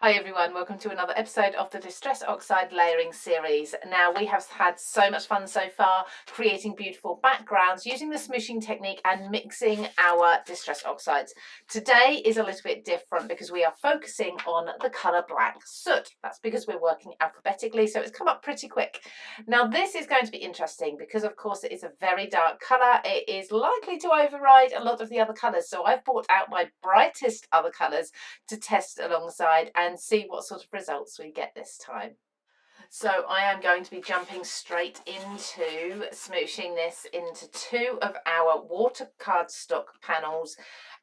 Hi everyone, welcome to another episode of the Distress Oxide layering series. Now we have had so much fun so far creating beautiful backgrounds using the smooshing technique and mixing our Distress Oxides. Today is a little bit different because we are focusing on the colour black soot. That's because we're working alphabetically, so it's come up pretty quick. Now this is going to be interesting because of course it is a very dark colour. It is likely to override a lot of the other colours, so I've brought out my brightest other colours to test alongside and see what sort of results we get this time. So I am going to be jumping straight into smooshing this into two of our water cardstock panels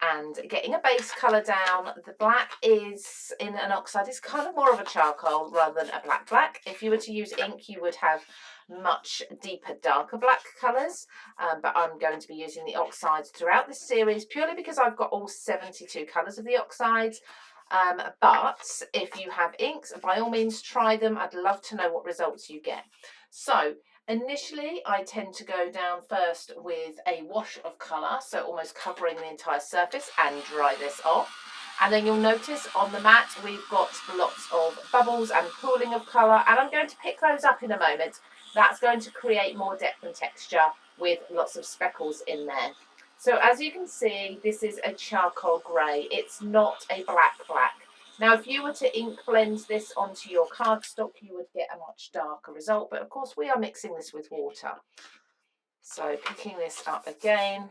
and getting a base colour down. The black is in an oxide, it's kind of more of a charcoal rather than a black. If you were to use ink, you would have much deeper, darker black colours, but I'm going to be using the oxides throughout this series purely because I've got all 72 colours of the oxides. But if you have inks, by all means try them. I'd love to know what results you get. So initially I tend to go down first with a wash of colour, so almost covering the entire surface, and dry this off. And then you'll notice on the mat we've got lots of bubbles and pooling of colour, and I'm going to pick those up in a moment. That's going to create more depth and texture with lots of speckles in there. So as you can see, this is a charcoal grey. It's not a black. Now, if you were to ink blend this onto your cardstock, you would get a much darker result. But of course, we are mixing this with water. So picking this up again,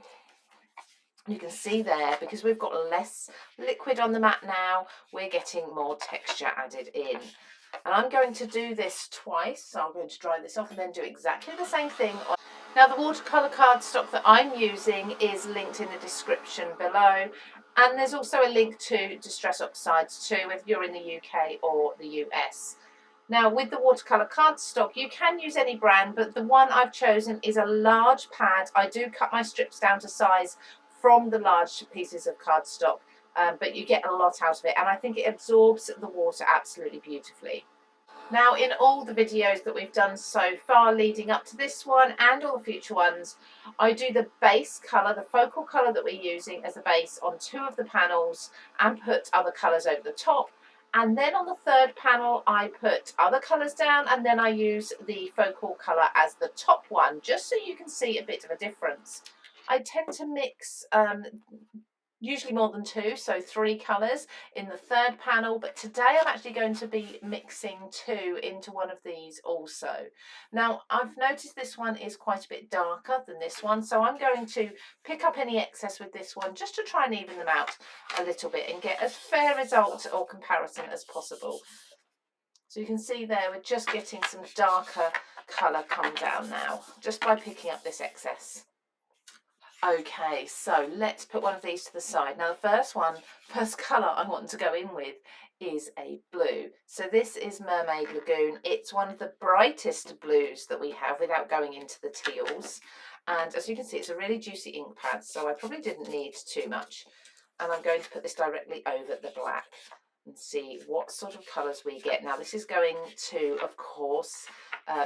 you can see there, because we've got less liquid on the mat now, we're getting more texture added in. And I'm going to do this twice. So I'm going to dry this off and then do exactly the same thing. Now the watercolour cardstock that I'm using is linked in the description below, and there's also a link to Distress Oxides too if you're in the UK or the US. Now with the watercolour cardstock you can use any brand, but the one I've chosen is a large pad. I do cut my strips down to size from the large pieces of cardstock, but you get a lot out of it, and I think it absorbs the water absolutely beautifully. Now, in all the videos that we've done so far leading up to this one and all the future ones, I do the base colour, the focal colour that we're using as a base on two of the panels and put other colours over the top. And then on the third panel, I put other colours down, and then I use the focal colour as the top one, just so you can see a bit of a difference. I tend to mix usually more than two, so three colours in the third panel, but today I'm actually going to be mixing two into one of these also. Now I've noticed this one is quite a bit darker than this one, so I'm going to pick up any excess with this one just to try and even them out a little bit and get as fair result or comparison as possible. So you can see there we're just getting some darker colour come down now just by picking up this excess. Okay, so let's put one of these to the side. Now the first colour I want to go in with is a blue. So this is Mermaid Lagoon. It's one of the brightest blues that we have without going into the teals. And as you can see, it's a really juicy ink pad, so I probably didn't need too much. And I'm going to put this directly over the black and see what sort of colours we get. Now this is going to, of course,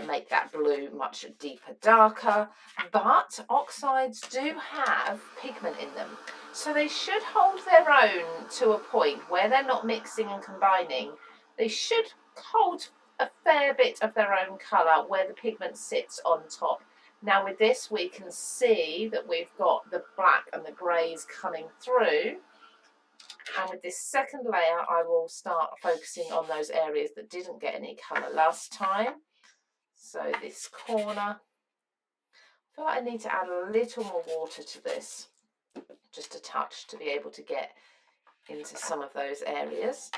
make that blue much deeper, darker, but oxides do have pigment in them, so they should hold their own to a point where they're not mixing and combining. They should hold a fair bit of their own colour where the pigment sits on top. Now with this we can see that we've got the black and the greys coming through. And with this second layer, I will start focusing on those areas that didn't get any colour last time. So this corner, I feel like I need to add a little more water to this, just a touch, to be able to get into some of those areas.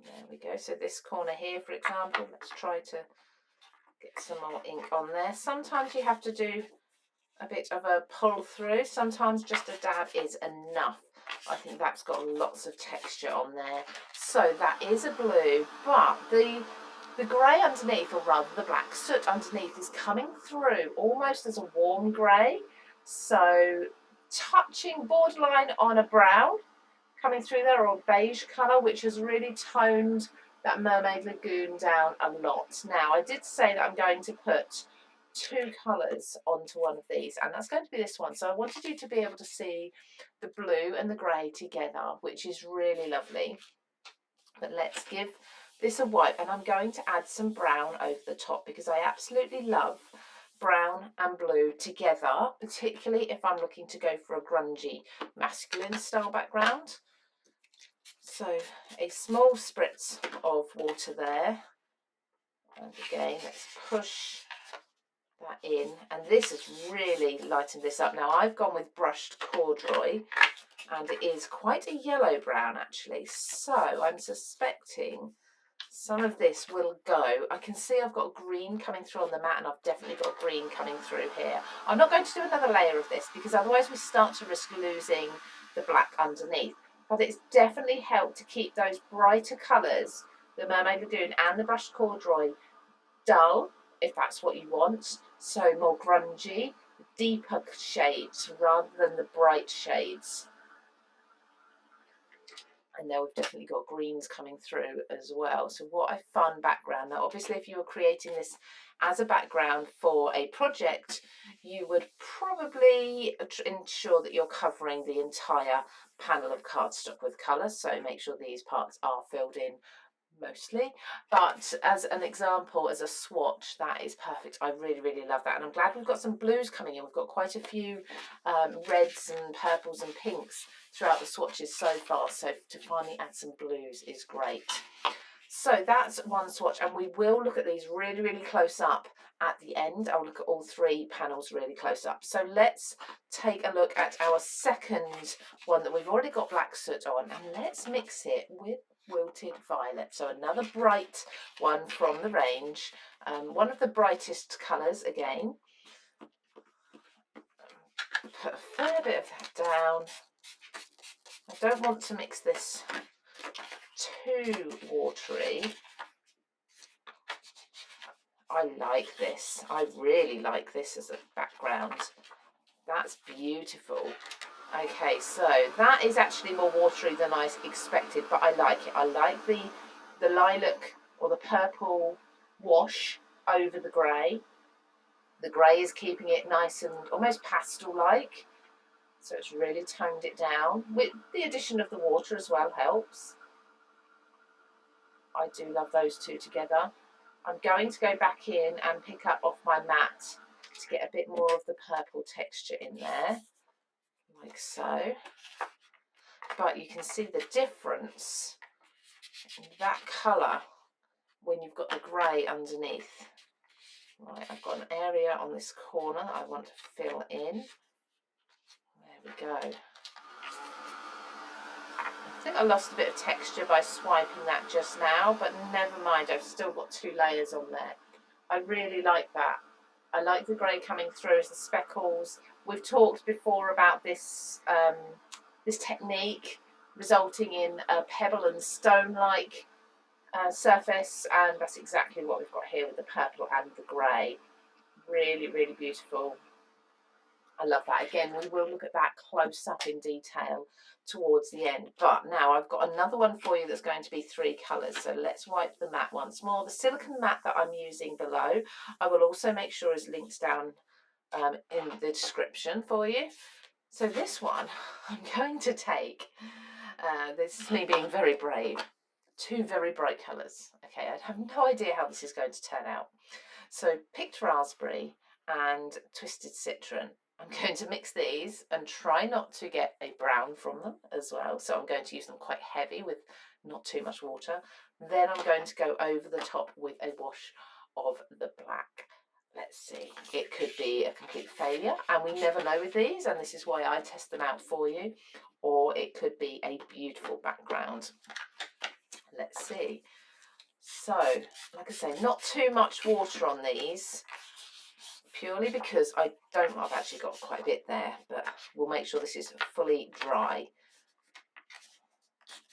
There we go. So this corner here, for example, let's try to get some more ink on there. Sometimes you have to do a bit of a pull through. Sometimes just a dab is enough. I think that's got lots of texture on there. So that is a blue, but the grey underneath, or rather the black soot underneath, is coming through almost as a warm grey. So touching borderline on a brown coming through there, or a beige colour, which has really toned that Mermaid Lagoon down a lot. Now I did say that I'm going to put two colours onto one of these, and that's going to be this one. So I wanted you to be able to see the blue and the grey together, which is really lovely. But let's give this a wipe, and I'm going to add some brown over the top because I absolutely love brown and blue together, particularly if I'm looking to go for a grungy masculine style background. So a small spritz of water there, and again let's push that in, and this has really lightened this up. Now I've gone with brushed corduroy, and it is quite a yellow brown actually, so I'm suspecting some of this will go. I can see I've got green coming through on the mat, and I've definitely got green coming through here. I'm not going to do another layer of this because otherwise we start to risk losing the black underneath, but it's definitely helped to keep those brighter colours, the Mermaid Lagoon and the brushed corduroy, dull if that's what you want, so more grungy, deeper shades rather than the bright shades. And now we've definitely got greens coming through as well. So what a fun background. Now obviously if you were creating this as a background for a project, you would probably ensure that you're covering the entire panel of cardstock with colour, so make sure these parts are filled in mostly, but as an example, as a swatch, that is perfect. I really love that, and I'm glad we've got some blues coming in. We've got quite a few reds and purples and pinks throughout the swatches so far, so to finally add some blues is great. So that's one swatch, and we will look at these really close up at the end. I'll look at all three panels really close up. So let's take a look at our second one that we've already got black soot on, and let's mix it with wilted violet. So another bright one from the range, one of the brightest colours again. Put a fair bit of that down. I don't want to mix this too watery. I like this. I really like this as a background. That's beautiful. Okay, so that is actually more watery than I expected, but I like it. I like the lilac or the purple wash over the grey. The grey is keeping it nice and almost pastel-like, so it's really toned it down. With the addition of the water as well helps. I do love those two together. I'm going to go back in and pick up off my mat to get a bit more of the purple texture in there, like so. But you can see the difference in that colour when you've got the grey underneath. Right, I've got an area on this corner that I want to fill in. There we go. I think I lost a bit of texture by swiping that just now, but never mind, I've still got two layers on there. I really like that. I like the grey coming through as the speckles. We've talked before about this this technique resulting in a pebble and stone-like surface, and that's exactly what we've got here with the purple and the grey. Really beautiful. I love that. Again, we will look at that close up in detail towards the end, but now I've got another one for you that's going to be three colours. So let's wipe the mat once more. The silicone mat that I'm using below, I will also make sure is linked down in the description for you. So this one, I'm going to take, this is me being very brave, two very bright colours. Okay, I have no idea how this is going to turn out. So picked raspberry and twisted citron. I'm going to mix these and try not to get a brown from them as well. So I'm going to use them quite heavy with not too much water. Then I'm going to go over the top with a wash of the black. Let's see, it could be a complete failure, and we never know with these, and this is why I test them out for you, or it could be a beautiful background. Let's see. So, like I say, not too much water on these, purely because I've actually got quite a bit there, but we'll make sure this is fully dry.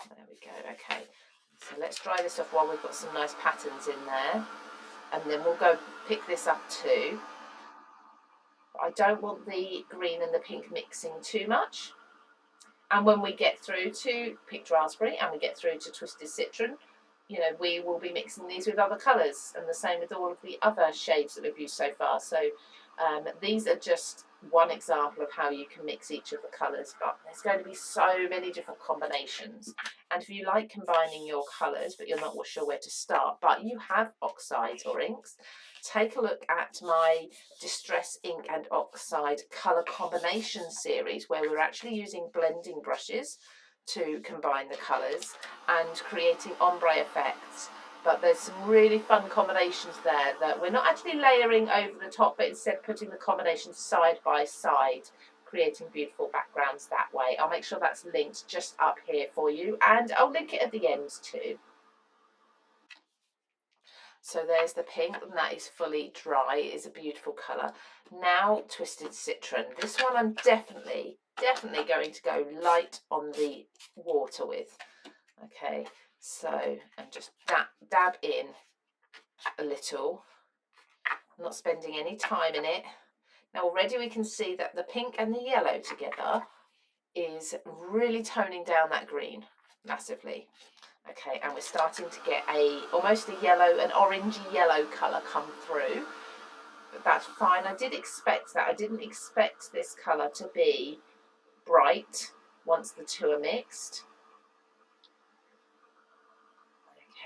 There we go, okay. So let's dry this off while we've got some nice patterns in there. And then we'll go pick this up too. I don't want the green and the pink mixing too much. And when we get through to picked raspberry and we get through to twisted citron, you know, we will be mixing these with other colours, and the same with all of the other shades that we've used so far. So these are just one example of how you can mix each of the colours, but there's going to be so many different combinations. And if you like combining your colours but you're not sure where to start, but you have oxides or inks, take a look at my Distress Ink and Oxide colour combination series, where we're actually using blending brushes to combine the colours and creating ombre effects. But there's some really fun combinations there that we're not actually layering over the top, but instead putting the combinations side by side, creating beautiful backgrounds that way. I'll make sure that's linked just up here for you, and I'll link it at the end too. So there's the pink, and that is fully dry. It is a beautiful colour. Now Twisted Citron. This one I'm definitely going to go light on the water with. Okay, so and just dab in a little. I'm not spending any time in it. Now already we can see that the pink and the yellow together is really toning down that green massively. Okay, and we're starting to get almost a yellow, an orangey yellow colour come through. But that's fine. I did expect that. I didn't expect this colour to be bright once the two are mixed.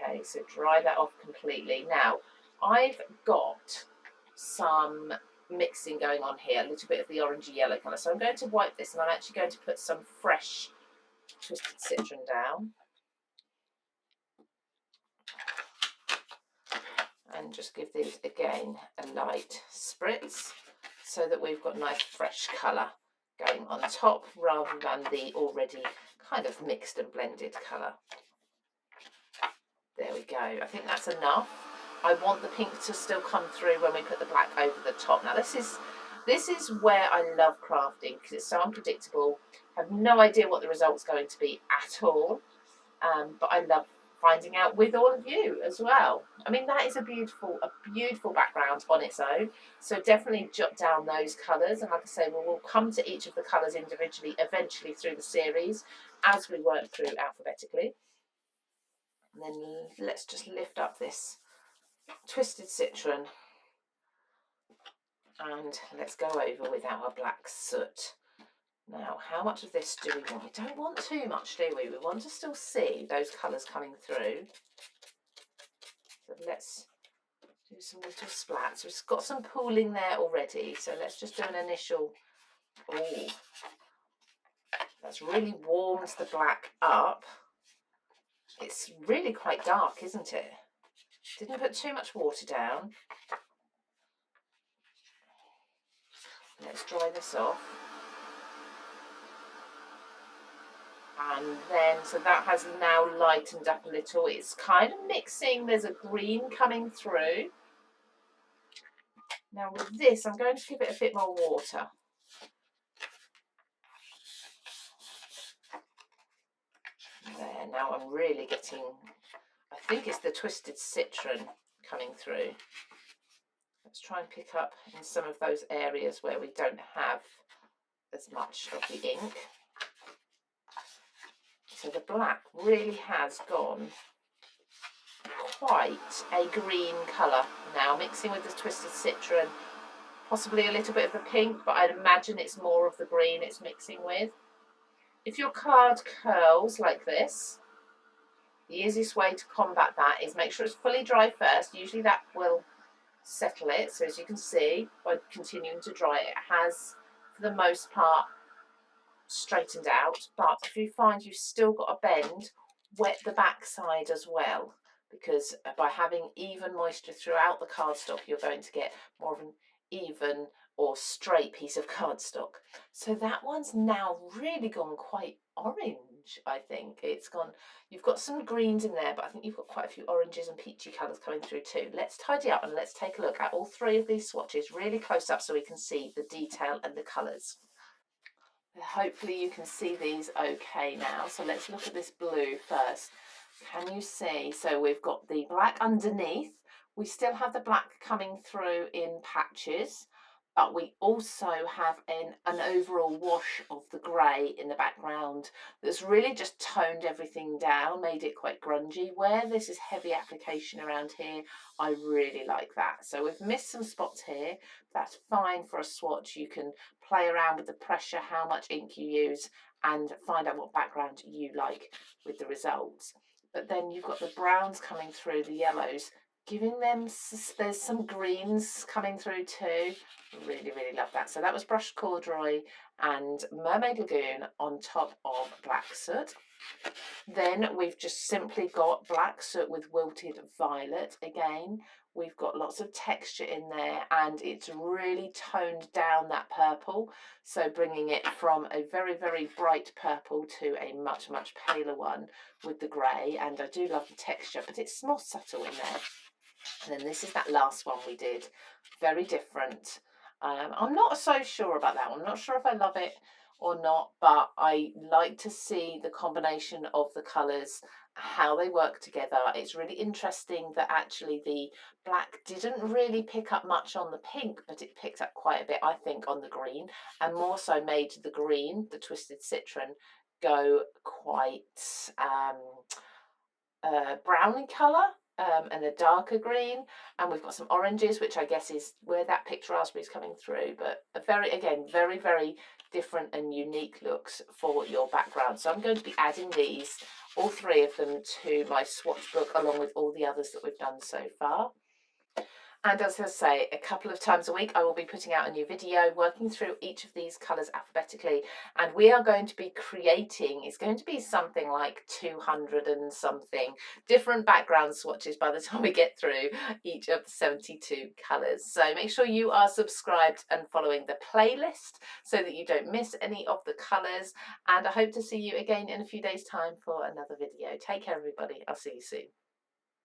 Okay, so dry that off completely. Now, I've got some mixing going on here, a little bit of the orangey yellow colour. So I'm going to wipe this, and I'm actually going to put some fresh Twisted Citron down. And just give these again a light spritz so that we've got nice fresh colour going on top rather than the already kind of mixed and blended colour. There we go. I think that's enough. I want the pink to still come through when we put the black over the top. Now this is where I love crafting, because it's so unpredictable. I have no idea what the result's going to be at all, but I love finding out with all of you as well. I mean, that is a beautiful background on its own. So definitely jot down those colours, and like I say, we'll come to each of the colours individually eventually through the series as we work through alphabetically. And then let's just lift up this Twisted Citron and let's go over with our black soot. Now, how much of this do we want? We don't want too much, do we? We want to still see those colours coming through. So let's do some little splats. We've got some pooling there already, so let's just do an initial. Oh, that's really warmed the black up. It's really quite dark, isn't it? Didn't put too much water down. Let's dry this off. And then, so that has now lightened up a little. It's kind of mixing. There's a green coming through. Now with this, I'm going to give it a bit more water. There, now I'm really getting, I think it's the Twisted Citron coming through. Let's try and pick up in some of those areas where we don't have as much of the ink. So the black really has gone quite a green colour now, mixing with the Twisted Citron, possibly a little bit of the pink, but I'd imagine it's more of the green it's mixing with. If your card curls like this, the easiest way to combat that is make sure it's fully dry first. Usually that will settle it. So as you can see, by continuing to dry it, has for the most part straightened out. But if you find you've still got a bend, wet the back side as well, because by having even moisture throughout the cardstock, you're going to get more of an even or straight piece of cardstock. So that one's now really gone quite orange. I think it's gone, you've got some greens in there, but I think you've got quite a few oranges and peachy colours coming through too. Let's tidy up and let's take a look at all three of these swatches really close up so we can see the detail and the colours. Hopefully you can see these okay now. So let's look at this blue first. Can you see? So we've got the black underneath. We still have the black coming through in patches, but we also have an overall wash of the grey in the background that's really just toned everything down, made it quite grungy. Where this is heavy application around here, I really like that. So we've missed some spots here. That's fine for a swatch. You can play around with the pressure, how much ink you use, and find out what background you like with the results. But then you've got the browns coming through, the yellows, giving them, there's some greens coming through too. Really, really love that. So that was Brushed Corduroy and Mermaid Lagoon on top of Black Soot. Then we've just simply got Black Soot with Wilted Violet again. We've got lots of texture in there, and it's really toned down that purple. So bringing it from a very, very bright purple to a much, much paler one with the grey. And I do love the texture, but it's more subtle in there. And then this is that last one we did. Very different. I'm not so sure about that one. I'm not sure if I love it or not, but I like to see the combination of the colours, how they work together. It's really interesting that actually the black didn't really pick up much on the pink, but it picked up quite a bit, I think, on the green, and more so made the green, the Twisted Citron, go quite brown in colour. And a darker green, and we've got some oranges, which I guess is where that picked raspberry is coming through, but a very, again, very, very different and unique looks for your background. So I'm going to be adding these, all three of them, to my swatch book along with all the others that we've done so far. And as I say, a couple of times a week, I will be putting out a new video working through each of these colours alphabetically. And we are going to be creating, it's going to be something like 200 and something different background swatches by the time we get through each of the 72 colours. So make sure you are subscribed and following the playlist so that you don't miss any of the colours. And I hope to see you again in a few days' time for another video. Take care, everybody. I'll see you soon.